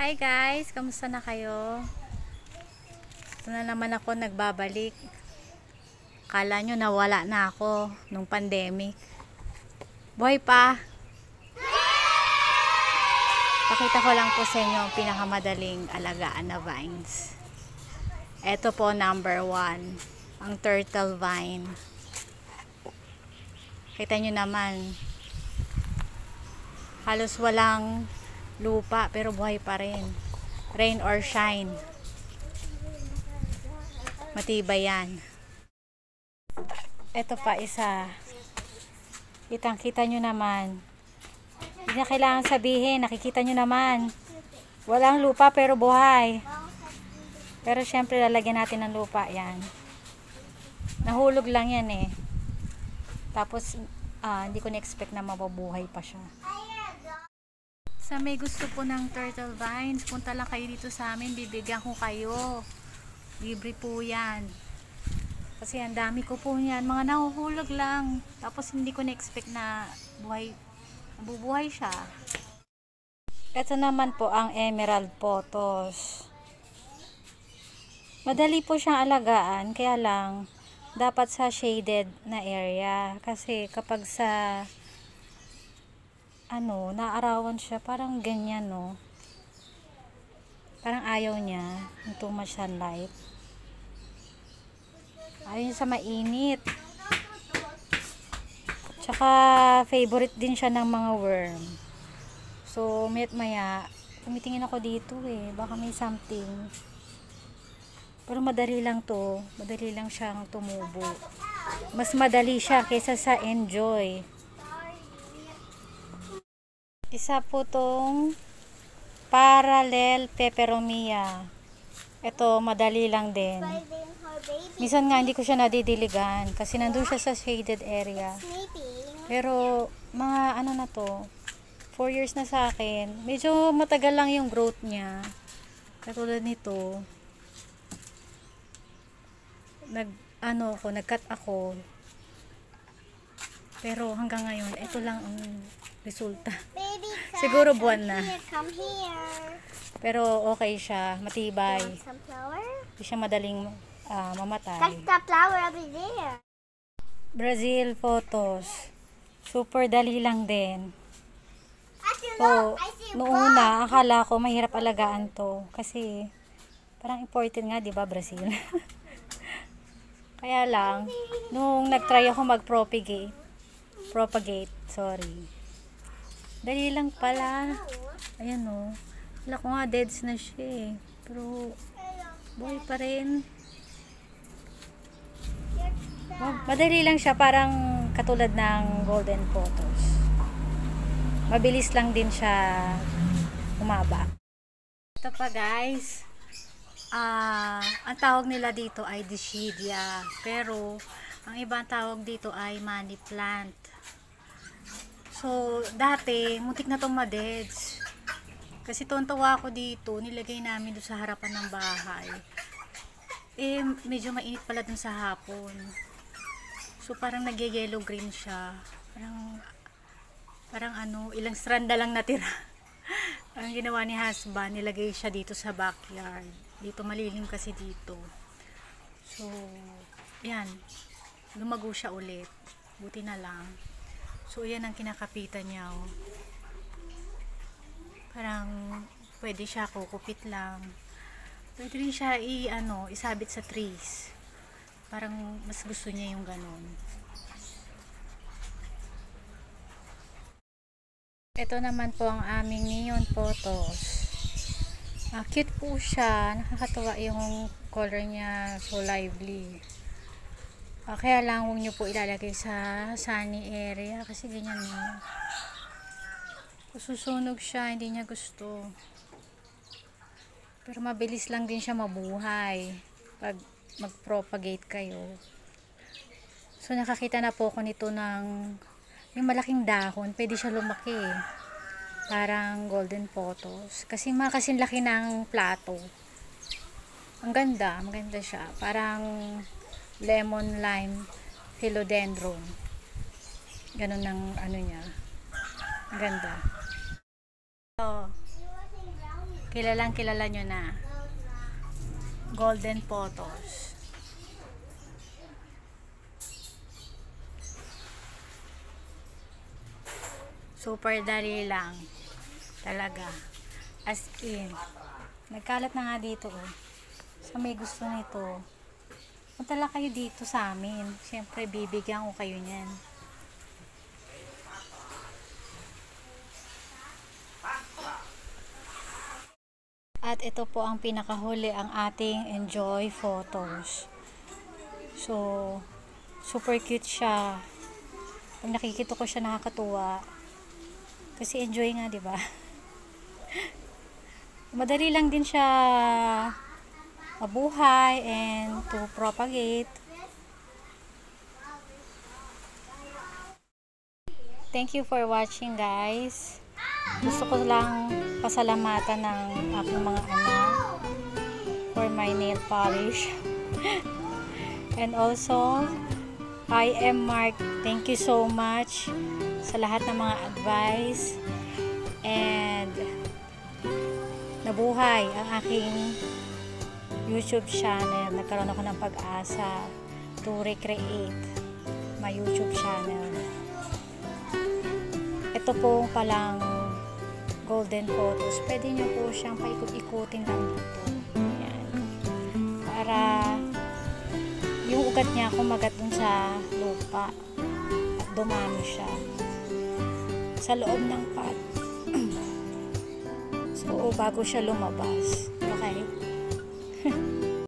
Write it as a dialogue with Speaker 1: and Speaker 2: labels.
Speaker 1: Hi guys, kamusta na kayo? Ito na naman ako nagbabalik. Kala nyo nawala na ako nung pandemic. Buhay pa. Pakita ko lang po sa inyo ang pinakamadaling alagaan na vines. Ito po number 1, ang turtle vine. Kita nyo naman, halos walang lupa pero buhay pa rin. Rain or shine, matibay yan. Ito pa isa. Kitang-kita nyo naman. Hindi na kailangan sabihin, nakikita nyo naman. Walang lupa pero buhay. Pero syempre lalagyan natin ng lupa yan. Nahulog lang yan eh. Tapos hindi ko na-expect na mababuhay pa siya. Sa may gusto po ng turtle vines, punta lang kayo dito sa amin, bibigyan ko kayo. Libre po yan. Kasi ang dami ko po yan, mga nahuhulog lang. Tapos hindi ko na-expect na mabubuhay siya. Ito naman po ang emerald pothos. Madali po siyang alagaan, kaya lang dapat sa shaded na area. Kasi kapag sa naarawan siya, parang ganyan, no? Parang ayaw niya ng too much sunlight. Ayaw niya sa mainit. Tsaka favorite din siya ng mga worm. So maya tumitingin ako dito eh, baka may something. Pero madali lang to, madali lang siyang tumubo. Mas madali siya kaysa sa enjoy. Isa po tong parallel peperomia. Ito madali lang din. Minsan nga hindi ko siya nadidiligan kasi nandun siya sa shaded area. Pero mga na to, 4 years na sa akin. Medyo matagal lang yung growth niya. Katulad nito. Nag-cut ako. Pero hanggang ngayon, ito lang ang resulta. Siguro buwan na. Pero okay siya, matibay. Hindi siya madaling mamatay. Brazil photos. Super dali lang din. So, noong una, akala ko mahirap alagaan to. Kasi, parang important nga, di ba, Brazil? Kaya lang, nung nag-try ako mag-propagate, dali lang pala. Ayan o. Wala ko nga, deads na siya eh. Pero, buhay pa rin. Madali lang siya, parang katulad ng golden photos. Mabilis lang din siya umaba. Ito pa guys. Ang tawag nila dito ay Dischidia. Pero, ang ibang tawag dito ay money plant. So, dati, muntik na itong madeds. Kasi tuntawa ako dito, nilagay namin doon sa harapan ng bahay. Eh, medyo mainit pala doon sa hapon. So, parang nag-yellow green siya. Parang ilang strand na lang natira. Ang ginawa ni husband, nilagay siya dito sa backyard. Dito malilim kasi dito. So, yan. Lumago siya ulit. Buti na lang. So, yan ang kinakapitan niya. Oh. Parang, pwede siya kukupit lang. Pwede rin siya isabit sa trees. Parang, mas gusto niya yung ganon. Ito naman po ang aming neon photos. Cute po siya. Nakakatawa yung color niya. So lively. Kaya lang huwag nyo po ilalagay sa sunny area kasi ganyan yun. Susunog siya, hindi niya gusto. Pero mabilis lang din siya mabuhay pag mag-propagate kayo. So nakakita na po ako nito ng yung malaking dahon, pwede siya lumaki. Parang golden photos. Kasi kasing laki ng plato. Ang ganda, maganda siya. Parang lemon lime philodendron. Ganun ang niya. Ganda. So, Kilalang kilala nyo na. Golden Photos. Super dali lang. Talaga. As in. Nagkalat na nga dito, oh. Sa may gusto nito, punta lang kayo dito sa amin. Siyempre, bibigyan ko kayo niyan. At ito po ang pinakahuli, ang ating enjoy photos. So, super cute siya. Pag nakikita ko siya, nakakatuwa. Kasi enjoy nga, di ba? Madali lang din siya mabuhay and to propagate. Thank you for watching, guys. Gusto ko lang pasalamatan ng aking mga anak for my nail polish. And also, I am Mark. Thank you so much sa lahat ng mga advice. And nabuhay ang aking YouTube channel. Nagkaroon ako ng pag-asa to recreate my YouTube channel. Ito po palang Golden Photos. Pwede nyo po siyang paikot-ikutin lang dito. Ayan. Para yung ugat niya kumagat dun sa lupa at dumami siya sa loob ng pot. So, bago siya lumabas. Okay?